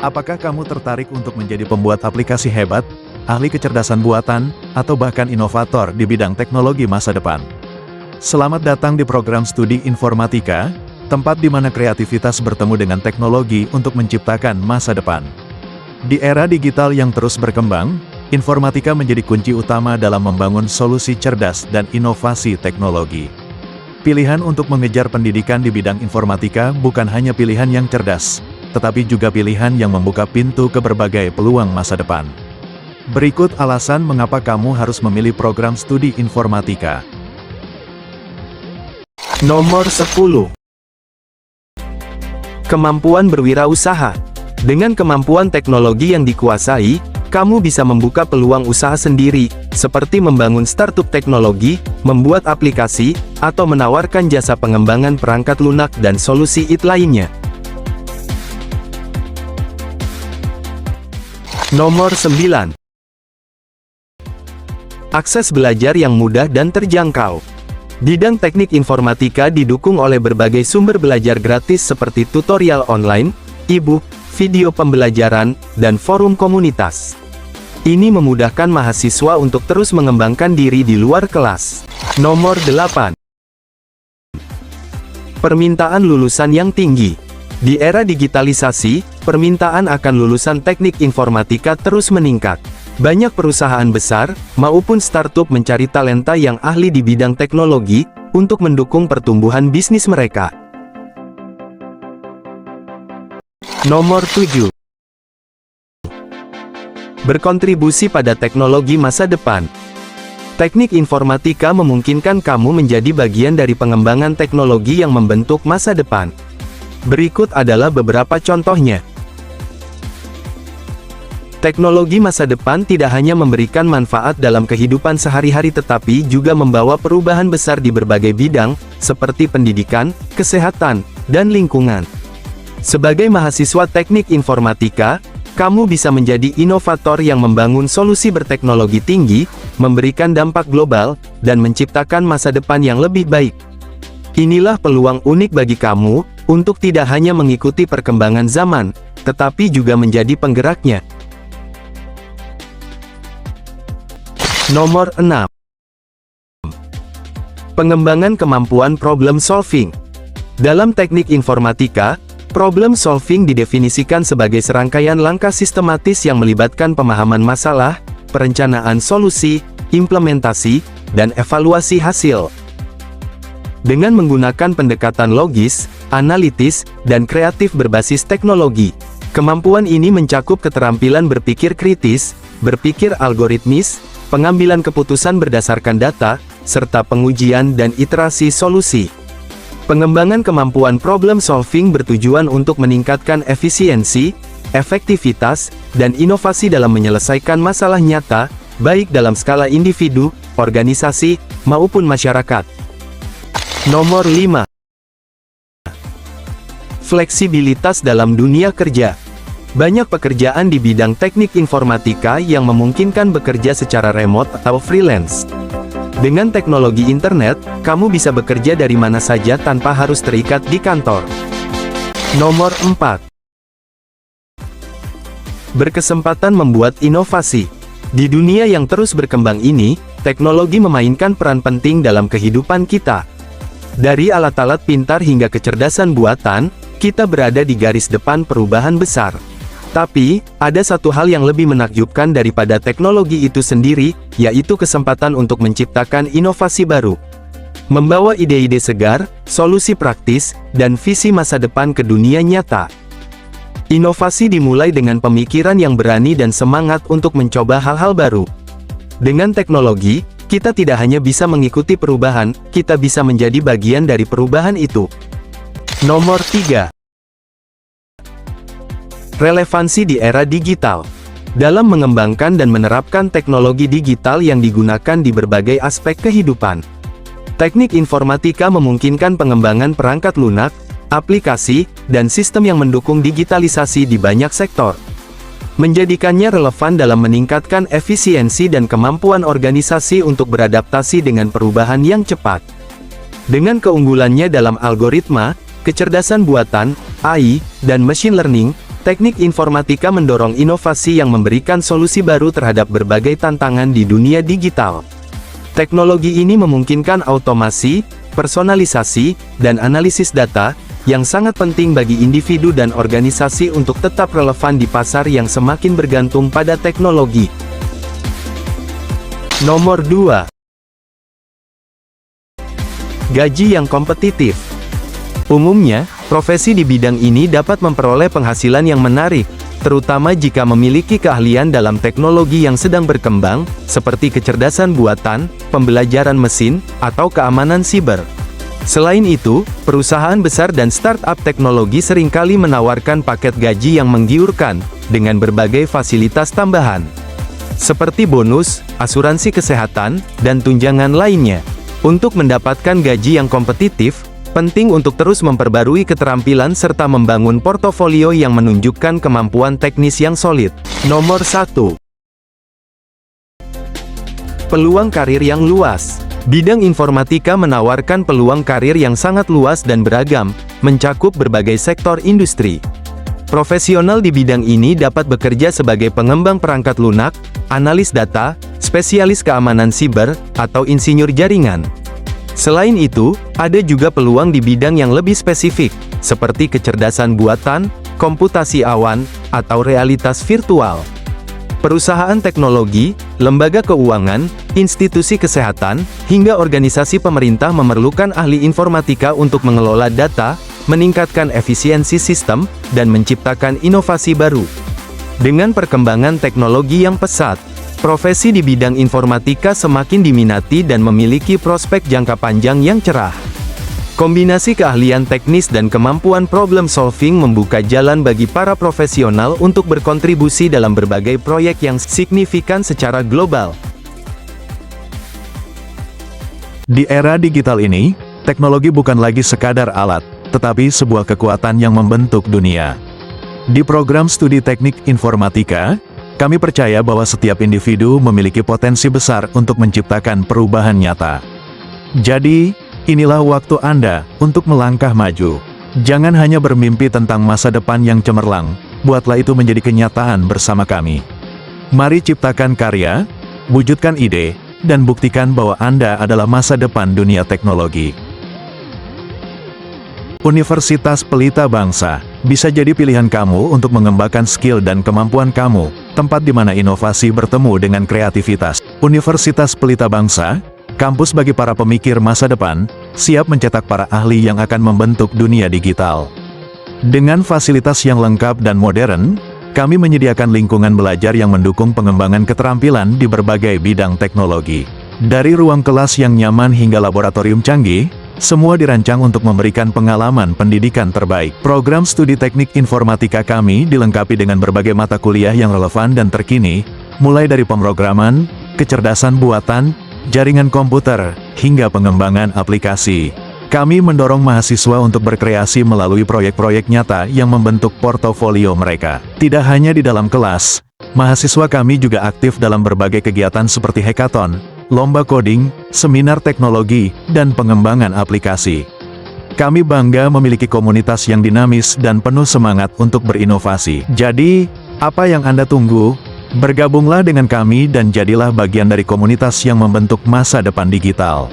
Apakah kamu tertarik untuk menjadi pembuat aplikasi hebat, ahli kecerdasan buatan, atau bahkan inovator di bidang teknologi masa depan? Selamat datang di program studi informatika, tempat di mana kreativitas bertemu dengan teknologi untuk menciptakan masa depan. Di era digital yang terus berkembang, informatika menjadi kunci utama dalam membangun solusi cerdas dan inovasi teknologi. Pilihan untuk mengejar pendidikan di bidang informatika bukan hanya pilihan yang cerdas, tetapi juga pilihan yang membuka pintu ke berbagai peluang masa depan. Berikut alasan mengapa kamu harus memilih program studi informatika. Nomor 10. Kemampuan berwirausaha. Dengan kemampuan teknologi yang dikuasai, kamu bisa membuka peluang usaha sendiri, seperti membangun startup teknologi, membuat aplikasi, atau menawarkan jasa pengembangan perangkat lunak dan solusi IT lainnya. Nomor 9. Akses belajar yang mudah dan terjangkau. Bidang teknik informatika didukung oleh berbagai sumber belajar gratis seperti tutorial online, e-book, video pembelajaran, dan forum komunitas. Ini memudahkan mahasiswa untuk terus mengembangkan diri di luar kelas. Nomor 8. Permintaan lulusan yang tinggi. Di era digitalisasi, permintaan akan lulusan teknik informatika terus meningkat. Banyak perusahaan besar, maupun startup mencari talenta yang ahli di bidang teknologi, untuk mendukung pertumbuhan bisnis mereka. Nomor 7. Berkontribusi pada teknologi masa depan. Teknik informatika memungkinkan kamu menjadi bagian dari pengembangan teknologi yang membentuk masa depan. Berikut adalah beberapa contohnya. Teknologi masa depan tidak hanya memberikan manfaat dalam kehidupan sehari-hari tetapi juga membawa perubahan besar di berbagai bidang, seperti pendidikan, kesehatan, dan lingkungan. Sebagai mahasiswa teknik informatika, kamu bisa menjadi inovator yang membangun solusi berteknologi tinggi, memberikan dampak global, dan menciptakan masa depan yang lebih baik. Inilah peluang unik bagi kamu, untuk tidak hanya mengikuti perkembangan zaman, tetapi juga menjadi penggeraknya. Nomor 6. Pengembangan kemampuan problem solving. Dalam teknik informatika, problem solving didefinisikan sebagai serangkaian langkah sistematis yang melibatkan pemahaman masalah, perencanaan solusi, implementasi, dan evaluasi hasil. Dengan menggunakan pendekatan logis, analitis, dan kreatif berbasis teknologi, kemampuan ini mencakup keterampilan berpikir kritis, berpikir algoritmis, pengambilan keputusan berdasarkan data, serta pengujian dan iterasi solusi. Pengembangan kemampuan problem solving bertujuan untuk meningkatkan efisiensi, efektivitas, dan inovasi dalam menyelesaikan masalah nyata, baik dalam skala individu, organisasi, maupun masyarakat. Nomor 5. Fleksibilitas dalam dunia kerja. Banyak pekerjaan di bidang teknik informatika yang memungkinkan bekerja secara remote atau freelance. Dengan teknologi internet, kamu bisa bekerja dari mana saja tanpa harus terikat di kantor. Nomor 4. Berkesempatan membuat inovasi. Di dunia yang terus berkembang ini, teknologi memainkan peran penting dalam kehidupan kita. Dari alat-alat pintar hingga kecerdasan buatan, kita berada di garis depan perubahan besar. Tapi, ada satu hal yang lebih menakjubkan daripada teknologi itu sendiri, yaitu kesempatan untuk menciptakan inovasi baru. Membawa ide-ide segar, solusi praktis, dan visi masa depan ke dunia nyata. Inovasi dimulai dengan pemikiran yang berani dan semangat untuk mencoba hal-hal baru. Dengan teknologi, kita tidak hanya bisa mengikuti perubahan, kita bisa menjadi bagian dari perubahan itu. Nomor 3. Relevansi di era digital. Dalam mengembangkan dan menerapkan teknologi digital yang digunakan di berbagai aspek kehidupan, teknik informatika memungkinkan pengembangan perangkat lunak, aplikasi, dan sistem yang mendukung digitalisasi di banyak sektor. Menjadikannya relevan dalam meningkatkan efisiensi dan kemampuan organisasi untuk beradaptasi dengan perubahan yang cepat. Dengan keunggulannya dalam algoritma, kecerdasan buatan, AI, dan machine learning, Teknik informatika mendorong inovasi yang memberikan solusi baru terhadap berbagai tantangan di dunia digital. Teknologi ini memungkinkan automasi, personalisasi, dan analisis data, yang sangat penting bagi individu dan organisasi untuk tetap relevan di pasar yang semakin bergantung pada teknologi. Nomor 2. Gaji yang kompetitif. Umumnya, profesi di bidang ini dapat memperoleh penghasilan yang menarik, terutama jika memiliki keahlian dalam teknologi yang sedang berkembang, seperti kecerdasan buatan, pembelajaran mesin, atau keamanan siber. Selain itu, perusahaan besar dan startup teknologi seringkali menawarkan paket gaji yang menggiurkan, dengan berbagai fasilitas tambahan, seperti bonus, asuransi kesehatan, dan tunjangan lainnya. Untuk mendapatkan gaji yang kompetitif, penting untuk terus memperbarui keterampilan serta membangun portofolio yang menunjukkan kemampuan teknis yang solid. Nomor 1. Peluang karir yang luas. Bidang informatika menawarkan peluang karir yang sangat luas dan beragam, mencakup berbagai sektor industri. Profesional di bidang ini dapat bekerja sebagai pengembang perangkat lunak, analis data, spesialis keamanan siber, atau insinyur jaringan. Selain itu, ada juga peluang di bidang yang lebih spesifik, seperti kecerdasan buatan, komputasi awan, atau realitas virtual. Perusahaan teknologi, lembaga keuangan, institusi kesehatan, hingga organisasi pemerintah memerlukan ahli informatika untuk mengelola data, meningkatkan efisiensi sistem, dan menciptakan inovasi baru. Dengan perkembangan teknologi yang pesat, profesi di bidang informatika semakin diminati dan memiliki prospek jangka panjang yang cerah. Kombinasi keahlian teknis dan kemampuan problem solving membuka jalan bagi para profesional untuk berkontribusi dalam berbagai proyek yang signifikan secara global. Di era digital ini, teknologi bukan lagi sekadar alat, tetapi sebuah kekuatan yang membentuk dunia. Di program studi teknik informatika, kami percaya bahwa setiap individu memiliki potensi besar untuk menciptakan perubahan nyata. Jadi, inilah waktu Anda untuk melangkah maju. Jangan hanya bermimpi tentang masa depan yang cemerlang, buatlah itu menjadi kenyataan bersama kami. Mari ciptakan karya, wujudkan ide, dan buktikan bahwa Anda adalah masa depan dunia teknologi. Universitas Pelita Bangsa bisa jadi pilihan kamu untuk mengembangkan skill dan kemampuan kamu, tempat di mana inovasi bertemu dengan kreativitas. Universitas Pelita Bangsa, kampus bagi para pemikir masa depan, siap mencetak para ahli yang akan membentuk dunia digital. Dengan fasilitas yang lengkap dan modern, kami menyediakan lingkungan belajar yang mendukung pengembangan keterampilan di berbagai bidang teknologi. Dari ruang kelas yang nyaman hingga laboratorium canggih, semua dirancang untuk memberikan pengalaman pendidikan terbaik. Program studi teknik informatika kami dilengkapi dengan berbagai mata kuliah yang relevan dan terkini, mulai dari pemrograman, kecerdasan buatan, jaringan komputer, hingga pengembangan aplikasi. Kami mendorong mahasiswa untuk berkreasi melalui proyek-proyek nyata yang membentuk portofolio mereka. Tidak hanya di dalam kelas, mahasiswa kami juga aktif dalam berbagai kegiatan seperti hackathon, lomba coding, seminar teknologi, dan pengembangan aplikasi. Kami bangga memiliki komunitas yang dinamis dan penuh semangat untuk berinovasi. Jadi, apa yang Anda tunggu? Bergabunglah dengan kami dan jadilah bagian dari komunitas yang membentuk masa depan digital.